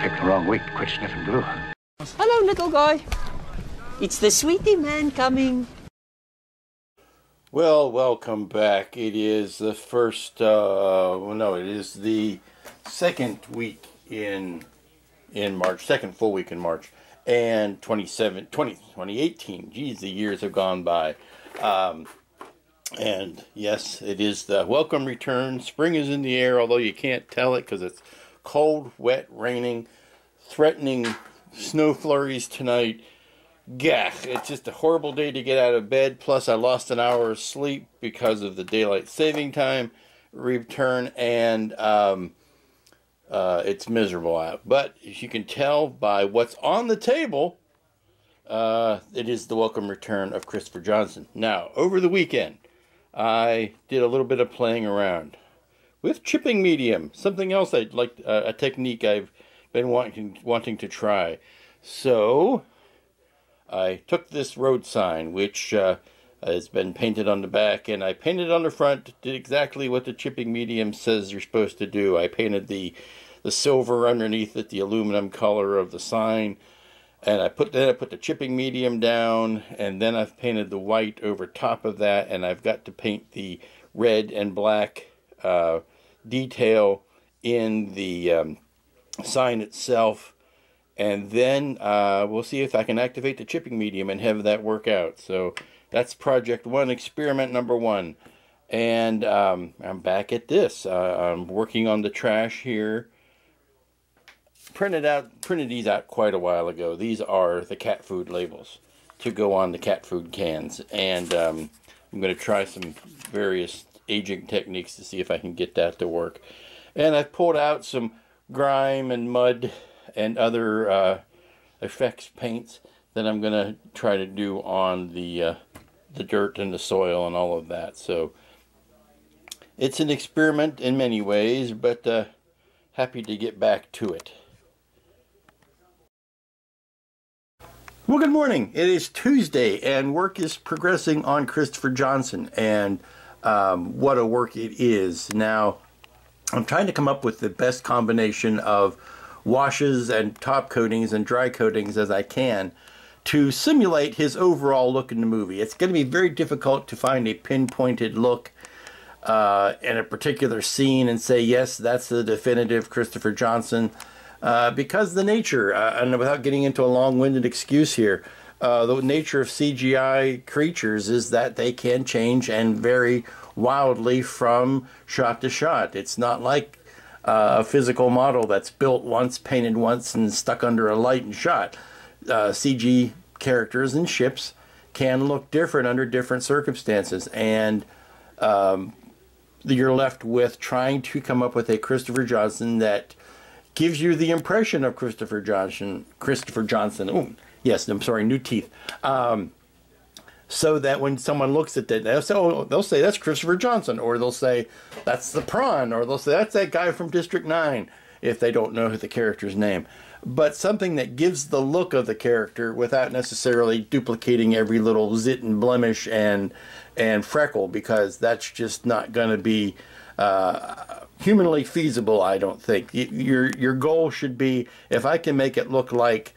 picked the wrong week to quit sniffing glue. Hello, little guy. It's the sweetie man coming. Well, welcome back. It is the first, it is the second week in March, second full week in March, and 2018. Geez, the years have gone by. And yes, it is the welcome return. Spring is in the air, although you can't tell it because it's cold, wet, raining, threatening snow flurries tonight. Gah, it's just a horrible day to get out of bed. Plus, I lost an hour of sleep because of the daylight saving time return, and it's miserable out. But as you can tell by what's on the table, it is the welcome return of Christopher Johnson. Now, over the weekend, I did a little bit of playing around with chipping medium, something else I'd like, a technique I've been wanting to try. So I took this road sign, which has been painted on the back, and I painted on the front, did exactly what the chipping medium says you're supposed to do. I painted the silver underneath it, the aluminum color of the sign, and I put the chipping medium down, and then I've painted the white over top of that, and I've got to paint the red and black detail in the sign itself. And then we'll see if I can activate the chipping medium and have that work out. So that's project one, experiment number one. And I'm back at this. I'm working on the trash here. Printed these out quite a while ago. These are the cat food labels to go on the cat food cans. And I'm going to try some various aging techniques to see if I can get that to work. And I've pulled out some grime and mud and other effects paints that I'm going to try to do on the dirt and the soil and all of that. So it's an experiment in many ways, but happy to get back to it. Well, good morning. It is Tuesday, and work is progressing on Christopher Johnson, and what a work it is. Now, I'm trying to come up with the best combination of washes and top coatings and dry coatings as I can to simulate his overall look in the movie. It's going to be very difficult to find a pinpointed look in a particular scene and say, yes, that's the definitive Christopher Johnson, because the nature, and without getting into a long-winded excuse here, the nature of CGI creatures is that they can change and vary wildly from shot to shot. It's not like a physical model that's built once, painted once, and stuck under a light and shot. CG characters and ships can look different under different circumstances, and you're left with trying to come up with a Christopher Johnson that gives you the impression of Christopher Johnson. Oh, yes, I'm sorry, new teeth. So that when someone looks at that, they'll say that's Christopher Johnson, or they'll say that's the prawn, or they'll say that's that guy from District 9, if they don't know the character's name. But something that gives the look of the character without necessarily duplicating every little zit and blemish and freckle, because that's just not going to be humanly feasible, I don't think. Your goal should be, if I can make it look like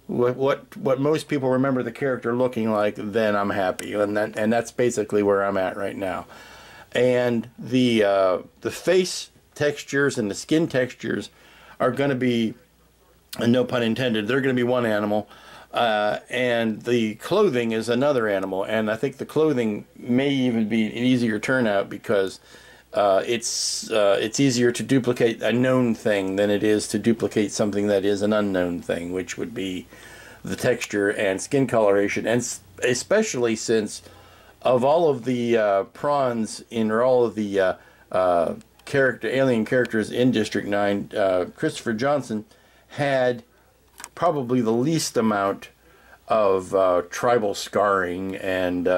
what most people remember the character looking like, then I'm happy, and that's basically where I'm at right now. And the face textures and the skin textures are going to be, and no pun intended, they're going to be one animal, and the clothing is another animal. And I think the clothing may even be an easier turnout because it's easier to duplicate a known thing than it is to duplicate something that is an unknown thing, which would be the texture and skin coloration. And especially since of all of the prawns or all of the alien characters in District 9, Christopher Johnson had probably the least amount of tribal scarring and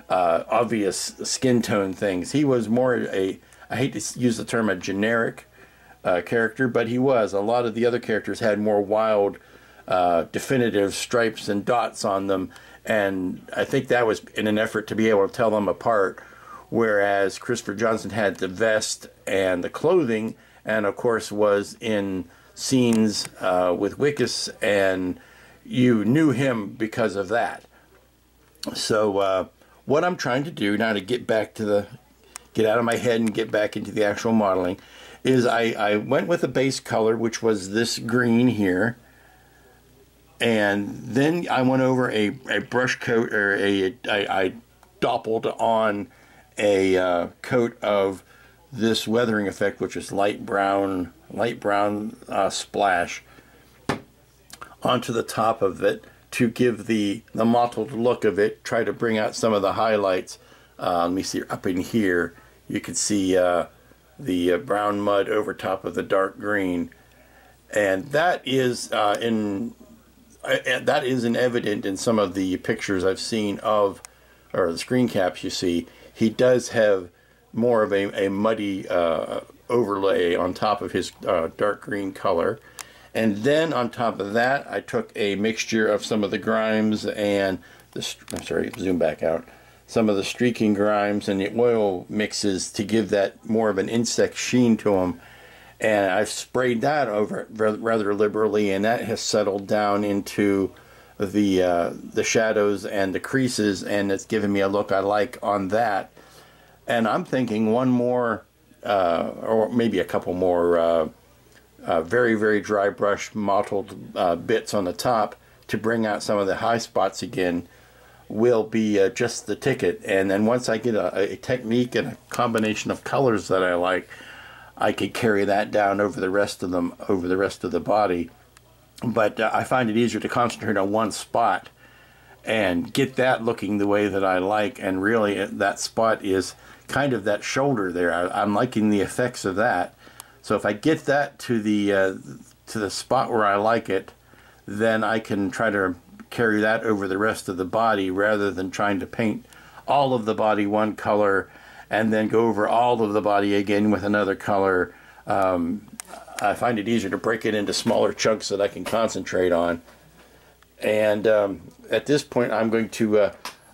obvious skin tone things. He was more I hate to use the term a generic character, but he was. A lot of the other characters had more wild, definitive stripes and dots on them, and I think that was in an effort to be able to tell them apart, whereas Christopher Johnson had the vest and the clothing, and of course was in scenes with Wickus, and you knew him because of that. So what I'm trying to do now to get back to get out of my head and get back into the actual modeling is I went with a base color, which was this green here, and then I went over a brush coat, or I doppled on a coat of this weathering effect, which is light brown splash onto the top of it to give the mottled look of it. Try to bring out some of the highlights. Let me see, up in here you can see the brown mud over top of the dark green, and that is evident in some of the pictures I've seen of, or the screen caps you see. He does have more of a muddy overlay on top of his dark green color. And then on top of that, I took a mixture of some of the grimes and zoom back out, some of the streaking grimes and the oil mixes to give that more of an insect sheen to them. And I've sprayed that over rather liberally, and that has settled down into the shadows and the creases, and it's given me a look I like on that. And I'm thinking one more, or maybe a couple more very, very dry brush mottled bits on the top to bring out some of the high spots again will be just the ticket. And then once I get a technique and a combination of colors that I like, I could carry that down over the rest of them, over the rest of the body. But I find it easier to concentrate on one spot and get that looking the way that I like. And really, that spot is kind of that shoulder there. I'm liking the effects of that. So if I get that to the spot where I like it, then I can try to carry that over the rest of the body, rather than trying to paint all of the body one color and then go over all of the body again with another color. I find it easier to break it into smaller chunks that I can concentrate on. And at this point, I'm going to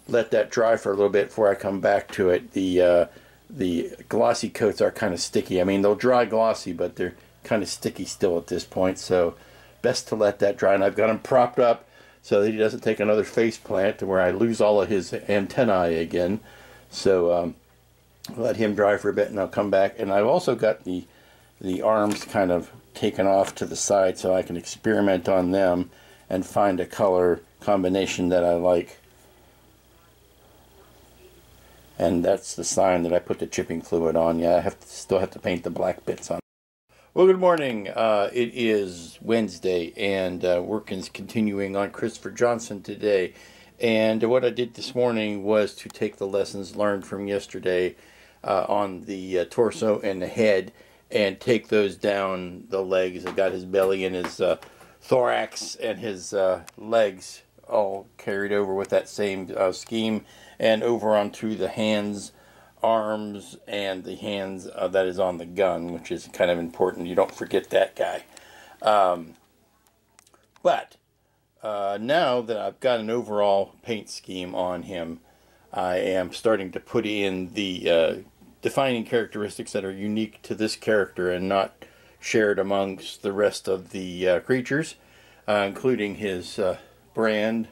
let that dry for a little bit before I come back to it. The glossy coats are kind of sticky. I mean, they'll dry glossy, but they're kind of sticky still at this point. So best to let that dry. And I've got him propped up so that he doesn't take another face plant to where I lose all of his antennae again. So let him dry for a bit, and I'll come back. And I've also got the arms kind of taken off to the side so I can experiment on them and find a color combination that I like. And that's the sign that I put the chipping fluid on. Yeah, I still have to paint the black bits on. Well, good morning. It is Wednesday, and work is continuing on Christopher Johnson today. And what I did this morning was to take the lessons learned from yesterday on the torso and the head, and take those down the legs. I got his belly and his thorax and his legs all carried over with that same scheme, and over onto the hands, arms, and the hands that is on the gun, which is kind of important. You don't forget that guy. But now that I've got an overall paint scheme on him, I am starting to put in the defining characteristics that are unique to this character and not shared amongst the rest of the creatures, including his brand,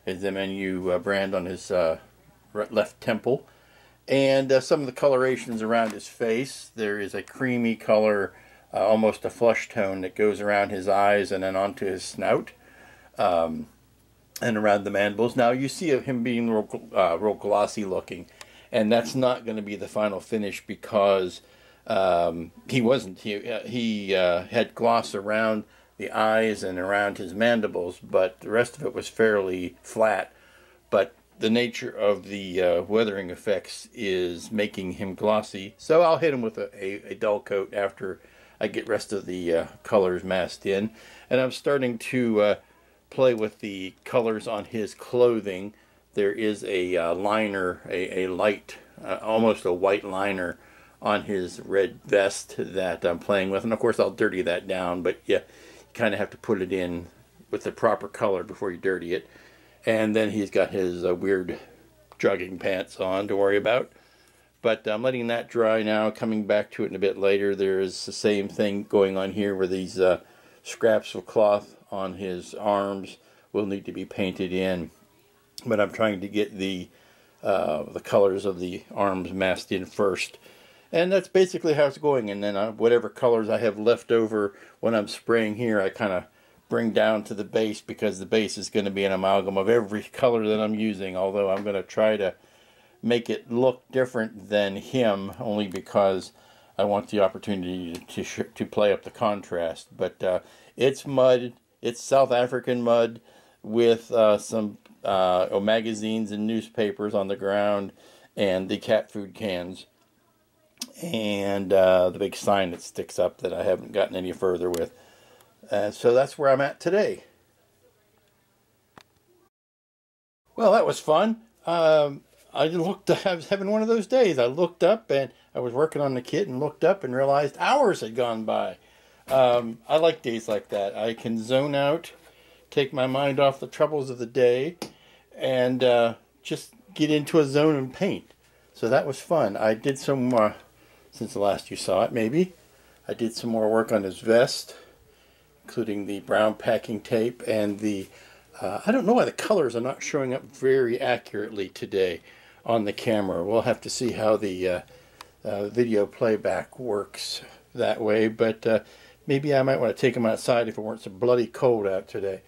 his MNU brand on his left temple, and some of the colorations around his face. There is a creamy color, almost a flush tone, that goes around his eyes and then onto his snout, and around the mandibles. Now you see him being real glossy looking, and that's not going to be the final finish because he wasn't. He had gloss around the eyes and around his mandibles, but the rest of it was fairly flat. But the nature of the weathering effects is making him glossy, so I'll hit him with a dull coat after I get rest of the colors masked in. And I'm starting to play with the colors on his clothing. There is a liner, a light, almost a white liner on his red vest that I'm playing with, and of course I'll dirty that down, but yeah, you kind of have to put it in with the proper color before you dirty it. And then he's got his weird jogging pants on to worry about. But I'm letting that dry now, coming back to it in a bit later. There is the same thing going on here where these scraps of cloth on his arms will need to be painted in. But I'm trying to get the colors of the arms masked in first. And that's basically how it's going. And then whatever colors I have left over when I'm spraying here, I kind of bring down to the base, because the base is going to be an amalgam of every color that I'm using, although I'm going to try to make it look different than him, only because I want the opportunity to play up the contrast. But it's mud. It's South African mud with some magazines and newspapers on the ground, and the cat food cans, and the big sign that sticks up that I haven't gotten any further with. So that's where I'm at today. Well, that was fun. I was having one of those days. I looked up, and I was working on the kit and looked up and realized hours had gone by. I like days like that. I can zone out, take my mind off the troubles of the day, and just get into a zone and paint. So that was fun. I did some, since the last you saw it maybe, I did some more work on his vest, including the brown packing tape and the, I don't know why the colors are not showing up very accurately today on the camera. We'll have to see how the video playback works that way, but maybe I might want to take them outside if it weren't so bloody cold out today,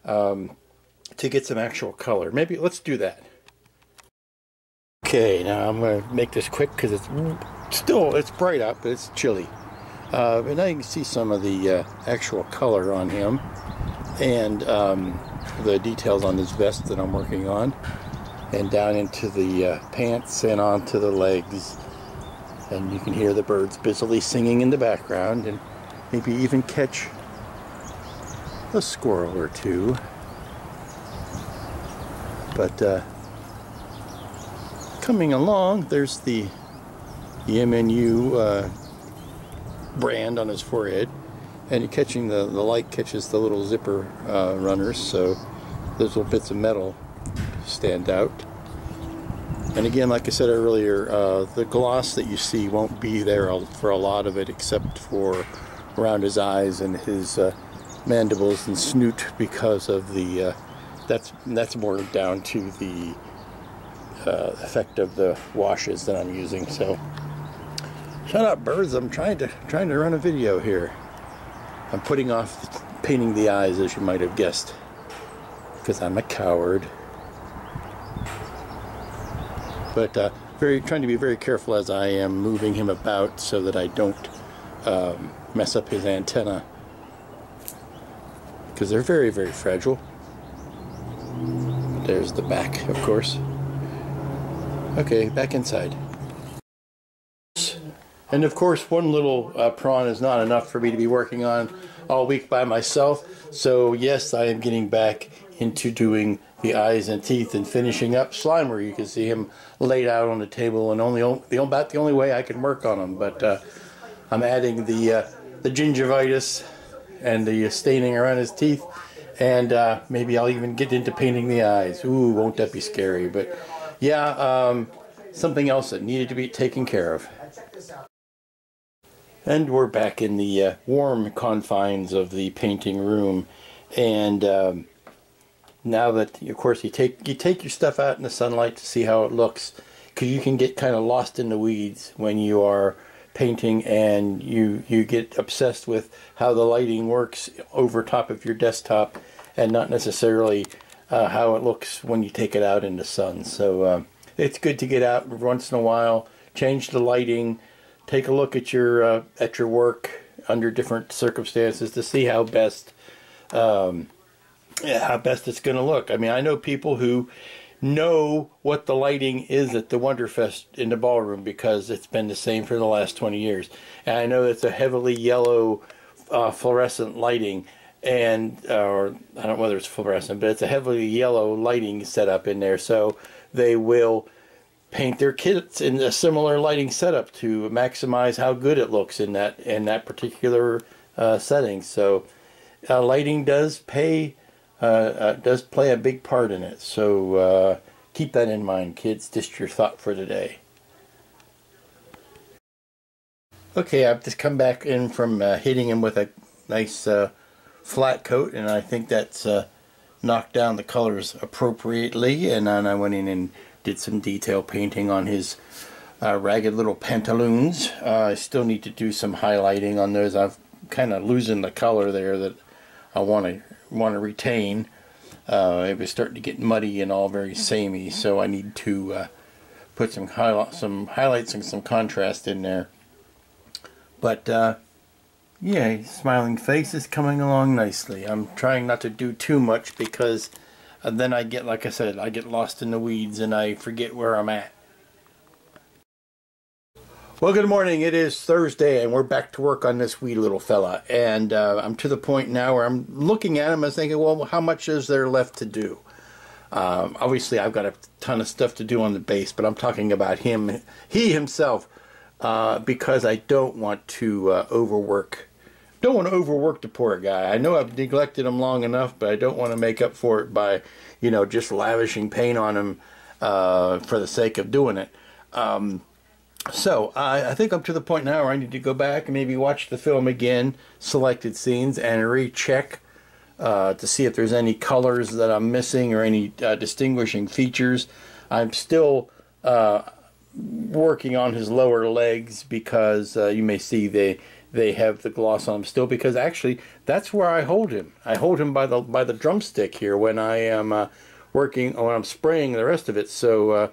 to get some actual color. Maybe let's do that. Okay, now I'm going to make this quick because it's bright out, but it's chilly. And now you can see some of the actual color on him, and the details on his vest that I'm working on, and down into the pants and onto the legs. And you can hear the birds busily singing in the background, and maybe even catch a squirrel or two. But coming along, there's the MNU brand on his forehead, and you're catching the light catches the little zipper runners, so those little bits of metal stand out. And again, like I said earlier, the gloss that you see won't be there for a lot of it, except for around his eyes and his mandibles and snoot, because of the that's more down to the effect of the washes that I'm using. So shut up, birds! I'm trying to run a video here. I'm putting off painting the eyes, as you might have guessed, because I'm a coward. But trying to be very careful as I am moving him about, so that I don't mess up his antenna, because they're very, very fragile. There's the back, of course. Okay, back inside. And of course, one little prawn is not enough for me to be working on all week by myself. So yes, I am getting back into doing the eyes and teeth and finishing up Slimer. You can see him laid out on the table, and about the only way I can work on him. But I'm adding the gingivitis and the staining around his teeth, and maybe I'll even get into painting the eyes. Ooh, won't that be scary? But yeah, something else that needed to be taken care of. And we're back in the warm confines of the painting room, and now that, of course, you take your stuff out in the sunlight to see how it looks, because you can get kind of lost in the weeds when you are painting, and you get obsessed with how the lighting works over top of your desktop, and not necessarily how it looks when you take it out in the sun. So it's good to get out once in a while, change the lighting, take a look at your work under different circumstances to see how best it's going to look. I mean, I know people who know what the lighting is at the Wonderfest in the ballroom, because it's been the same for the last 20 years. And I know it's a heavily yellow fluorescent lighting, and or I don't know whether it's fluorescent, but it's a heavily yellow lighting setup in there. So they will paint their kits in a similar lighting setup to maximize how good it looks in that particular setting. So lighting does play a big part in it. So keep that in mind, kids. Just your thought for today. Okay, I've just come back in from hitting him with a nice flat coat, and I think that's knocked down the colors appropriately. And then I went in and did some detail painting on his ragged little pantaloons. I still need to do some highlighting on those. I've kind of losing the color there that I want to retain. It was starting to get muddy and all very samey, so I need to put some highlights and some contrast in there. But yeah, smiling face is coming along nicely. I'm trying not to do too much because then I get, like I said, I get lost in the weeds and I forget where I'm at. Well, good morning. It is Thursday and we're back to work on this wee little fella. And I'm to the point now where I'm looking at him and thinking, well, how much is there left to do? Obviously, I've got a ton of stuff to do on the base, but I'm talking about him, he himself, because I don't want to overwork. Don't want to overwork the poor guy. I know I've neglected him long enough, but I don't want to make up for it by, you know, just lavishing paint on him for the sake of doing it. So I think I'm to the point now where I need to go back and maybe watch the film again, selected scenes, and recheck to see if there's any colors that I'm missing or any distinguishing features. I'm still working on his lower legs because you may see they have the gloss on them still, because actually that's where I hold him. I hold him by the drumstick here when I am when I'm spraying the rest of it. So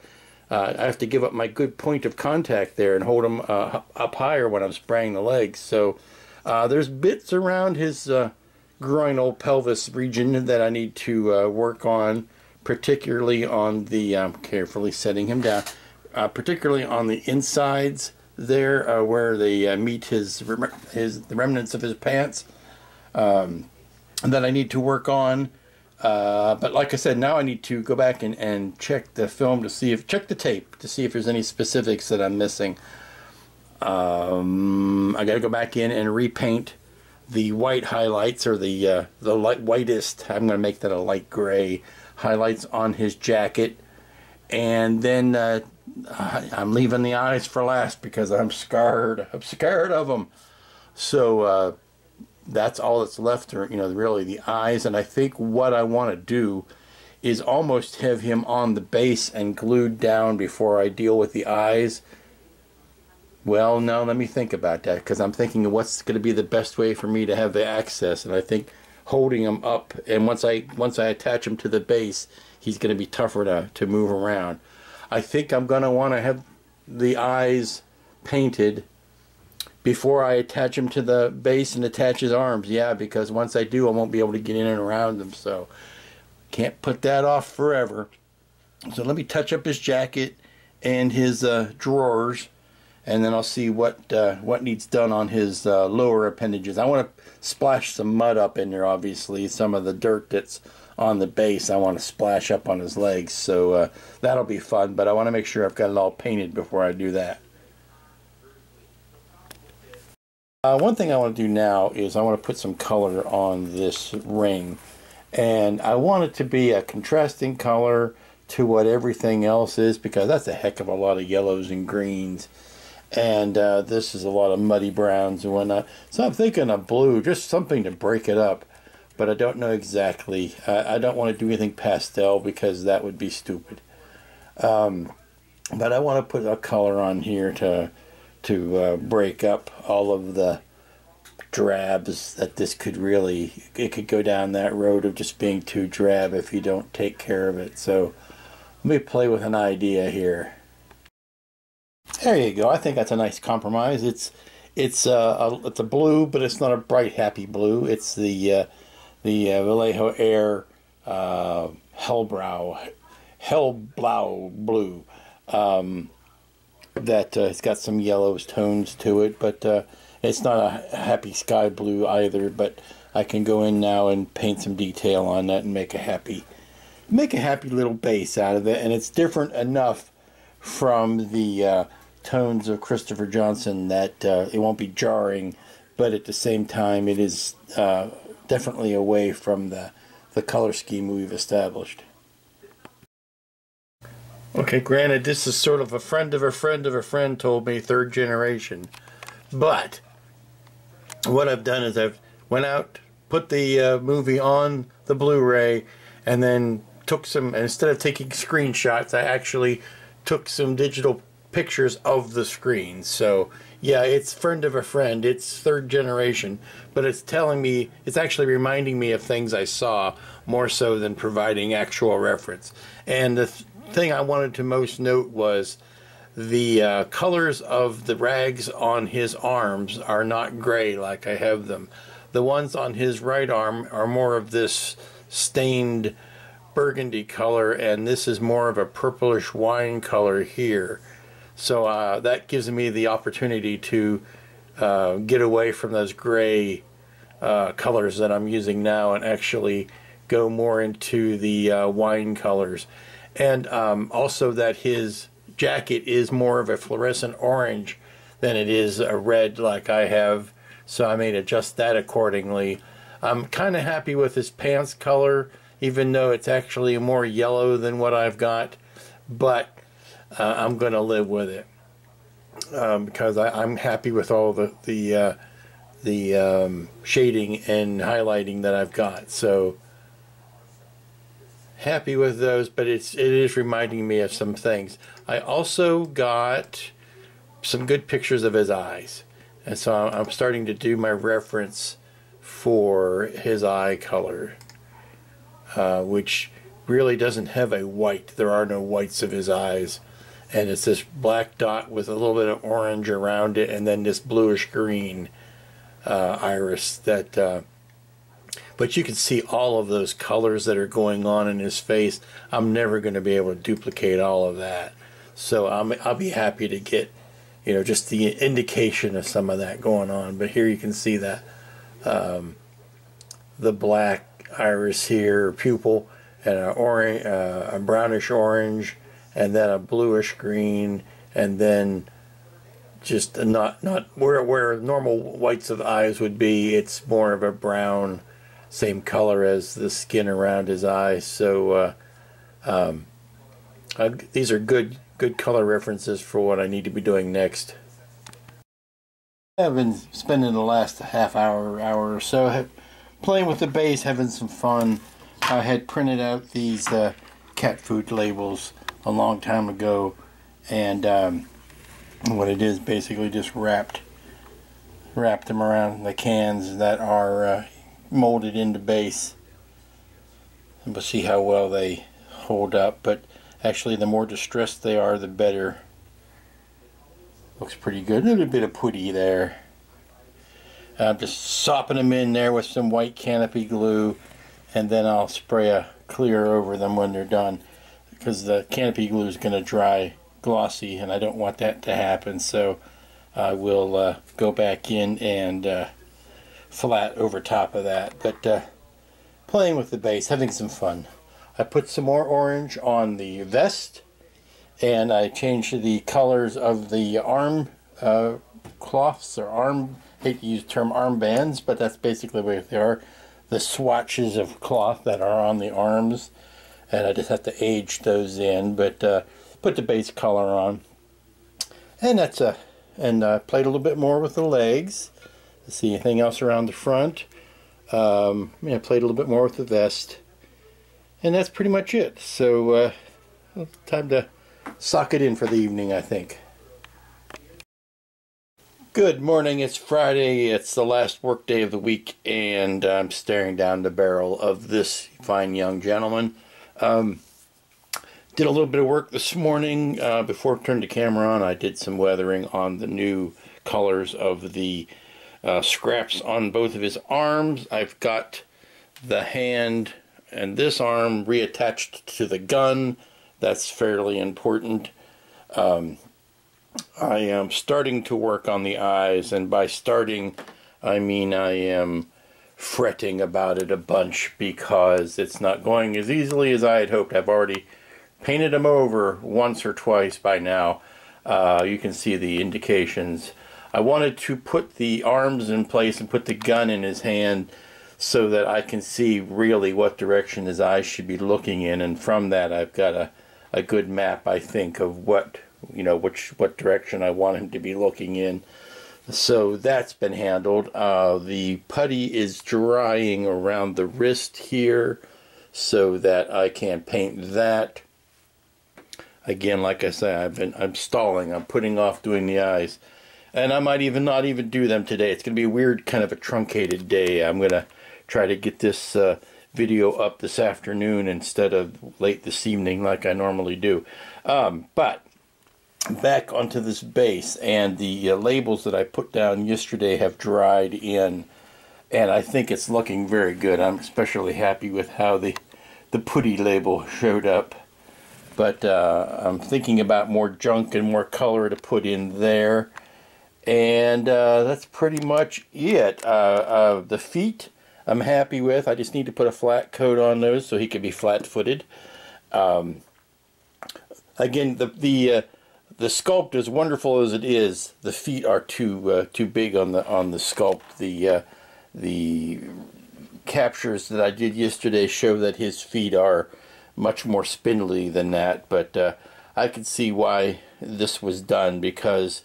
I have to give up my good point of contact there and hold him up higher when I'm spraying the legs. So there's bits around his groinal pelvis region that I need to work on, particularly on the carefully setting him down, particularly on the insides there where they meet the remnants of his pants that I need to work on. But like I said, now I need to go back and check the film to see check the tape to see if there's any specifics that I'm missing. I got to go back in and repaint the white highlights, or the light whitest. I'm going to make that a light gray highlights on his jacket, and then I'm leaving the eyes for last because I'm scared. I'm scared of them. So that's all that's left, or, you know, really the eyes. And I think what I want to do is almost have him on the base and glued down before I deal with the eyes. Well, no, let me think about that, because I'm thinking of what's going to be the best way for me to have the access. And I think holding him up, and once I attach him to the base, he's going to be tougher to move around. I think I'm going to want to have the eyes painted before I attach him to the base and attach his arms. Yeah, because once I do, I won't be able to get in and around them. So can't put that off forever. So let me touch up his jacket and his drawers, and then I'll see what needs done on his lower appendages. I want to splash some mud up in there, obviously. Some of the dirt that's on the base I want to splash up on his legs. So that'll be fun, but I want to make sure I've got it all painted before I do that. One thing I want to do now is I want to put some color on this ring. And I want it to be a contrasting color to what everything else is, because that's a heck of a lot of yellows and greens. And this is a lot of muddy browns and whatnot. So I'm thinking of blue, just something to break it up. But I don't know exactly. I don't want to do anything pastel because that would be stupid. But I want to put a color on here to break up all of the drabs that this could really, it could go down that road of just being too drab if you don't take care of it. So let me play with an idea here. There you go. I think that's a nice compromise. It's a blue, but it's not a bright happy blue. It's the Vallejo Air Hellblau blue. That it's got some yellows tones to it, but it's not a happy sky blue either. But I can go in now and paint some detail on that and make a happy little base out of it. And it's different enough from the tones of Christopher Johnson that it won't be jarring, but at the same time it is definitely away from the color scheme we've established. Okay, granted, this is sort of a friend of a friend of a friend told me, third generation. But what I've done is I've went out put the movie on the Blu-ray, and then took some, instead of taking screenshots, I actually took some digital pictures of the screen. So yeah, it's friend of a friend, it's third generation, but it's telling me, it's actually reminding me of things I saw more so than providing actual reference. And the thing I wanted to most note was the colors of the rags on his arms are not gray like I have them. The ones on his right arm are more of this stained burgundy color, and this is more of a purplish wine color here. So that gives me the opportunity to get away from those gray colors that I'm using now and actually go more into the wine colors. And also that his jacket is more of a fluorescent orange than it is a red like I have, so I may adjust that accordingly. I'm kind of happy with his pants color, even though it's actually more yellow than what I've got, but I'm going to live with it because I'm happy with all the shading and highlighting that I've got. So happy with those, but it is reminding me of some things. I also got some good pictures of his eyes, and so I'm starting to do my reference for his eye color, which really doesn't have a white. There are no whites of his eyes, and it's this black dot with a little bit of orange around it, and then this bluish green iris that but you can see all of those colors that are going on in his face. I'm never going to be able to duplicate all of that, so I'll be happy to get, you know, just the indication of some of that going on. But here you can see that the black iris here, pupil, and a brownish orange, and then a bluish green, and then just not where normal whites of the eyes would be. It's more of a brown, same color as the skin around his eyes. So these are good color references for what I need to be doing next. I've been spending the last half hour or so playing with the base, having some fun. I had printed out these cat food labels a long time ago, and what it is, basically just wrapped them around the cans that are molded into base, and we'll see how well they hold up. But actually, the more distressed they are, the better. Looks pretty good. A little bit of putty there. I'm just sopping them in there with some white canopy glue, and then I'll spray a clear over them when they're done, because the canopy glue is going to dry glossy, and I don't want that to happen. So I will go back in and flat over top of that. But playing with the base, having some fun. I put some more orange on the vest, and I changed the colors of the arm cloths, or arm, hate to use the term armbands, but that's basically what they are, the swatches of cloth that are on the arms, and I just have to age those in. But put the base color on, and that's and played a little bit more with the legs. Let's see, anything else around the front. Yeah, played a little bit more with the vest, and that's pretty much it. So time to sock it in for the evening, I think. Good morning, it's Friday, it's the last work day of the week, and I'm staring down the barrel of this fine young gentleman. Did a little bit of work this morning. Before I turned the camera on, I did some weathering on the new colors of the scraps on both of his arms. I've got the hand and this arm reattached to the gun. That's fairly important. I am starting to work on the eyes, and by starting, I mean I am fretting about it a bunch because it's not going as easily as I had hoped. I've already painted them over once or twice by now. You can see the indications. I wanted to put the arms in place and put the gun in his hand so that I can see really what direction his eyes should be looking in, and from that I've got a good map, I think, of what, you know, what direction I want him to be looking in. So that's been handled. The putty is drying around the wrist here so that I can paint that. Again, like I say, I'm stalling. I'm putting off doing the eyes. And I might even not even do them today. It's going to be a weird kind of a truncated day. I'm going to try to get this video up this afternoon instead of late this evening like I normally do. But back onto this base, and the labels that I put down yesterday have dried in, and I think it's looking very good. I'm especially happy with how the putty label showed up. But I'm thinking about more junk and more color to put in there. And that's pretty much it. The feet I'm happy with. I just need to put a flat coat on those so he can be flat-footed. Again, the sculpt, as wonderful as it is, the feet are too big on the sculpt. The captures that I did yesterday show that his feet are much more spindly than that, but I could see why this was done, because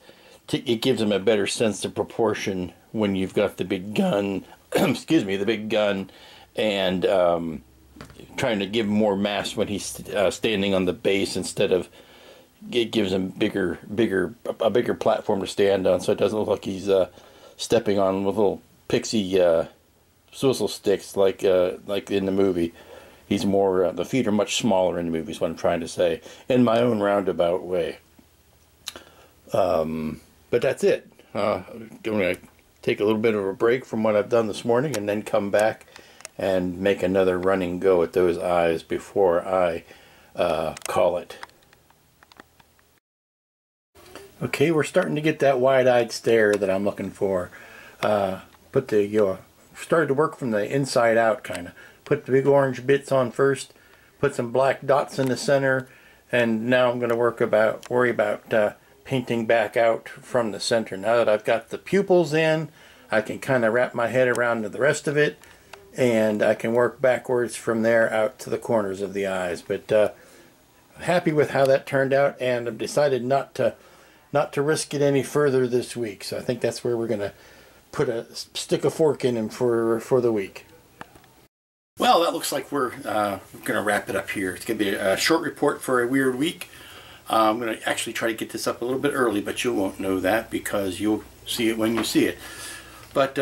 it gives him a better sense of proportion when you've got the big gun, excuse me, the big gun, and trying to give him more mass when he's standing on the base instead of, it gives him a bigger platform to stand on, so it doesn't look like he's stepping on with little pixie swizzle sticks like in the movie. He's more, the feet are much smaller in the movie, is what I'm trying to say, in my own roundabout way. But that's it. I'm going to take a little bit of a break from what I've done this morning and then come back and make another running go at those eyes before I call it. Okay, we're starting to get that wide-eyed stare that I'm looking for. Started to work from the inside out, kind of. Put the big orange bits on first, put some black dots in the center, and now I'm going to worry about painting back out from the center. Now that I've got the pupils in, I can kind of wrap my head around to the rest of it, and I can work backwards from there out to the corners of the eyes. But happy with how that turned out, and I've decided not to risk it any further this week. So I think that's where we're going to stick a fork in him for the week. Well, that looks like we're going to wrap it up here. It's going to be a short report for a weird week. I'm going to actually try to get this up a little bit early, but you won't know that because you'll see it when you see it. But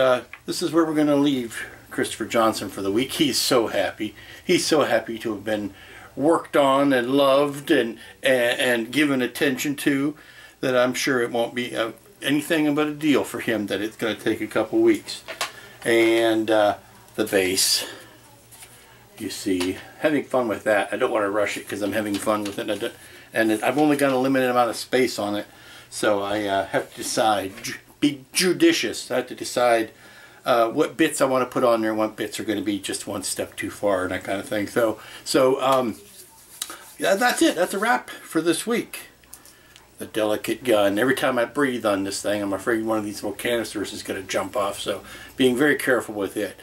this is where we're going to leave Christopher Johnson for the week. He's so happy. He's so happy to have been worked on and loved and given attention to, that I'm sure it won't be anything but a deal for him that it's going to take a couple weeks. And the base, you see, having fun with that. I don't want to rush it because I'm having fun with it, and I've only got a limited amount of space on it, so I have to decide, be judicious. I have to decide what bits I want to put on there, what bits are going to be just one step too far, and that kind of thing. So yeah, that's it. That's a wrap for this week. The delicate gun. Every time I breathe on this thing, I'm afraid one of these little canisters is going to jump off, so being very careful with it.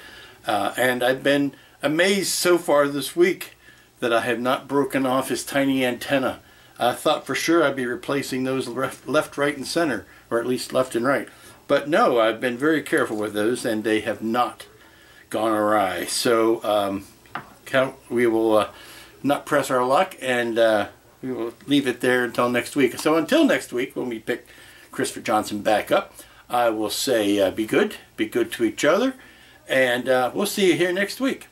And I've been amazed so far this week that I have not broken off his tiny antenna. I thought for sure I'd be replacing those left, right, and center, or at least left and right. But no, I've been very careful with those, and they have not gone awry. So we will not press our luck, and we will leave it there until next week. So until next week, when we pick Christopher Johnson back up, I will say be good to each other, and we'll see you here next week.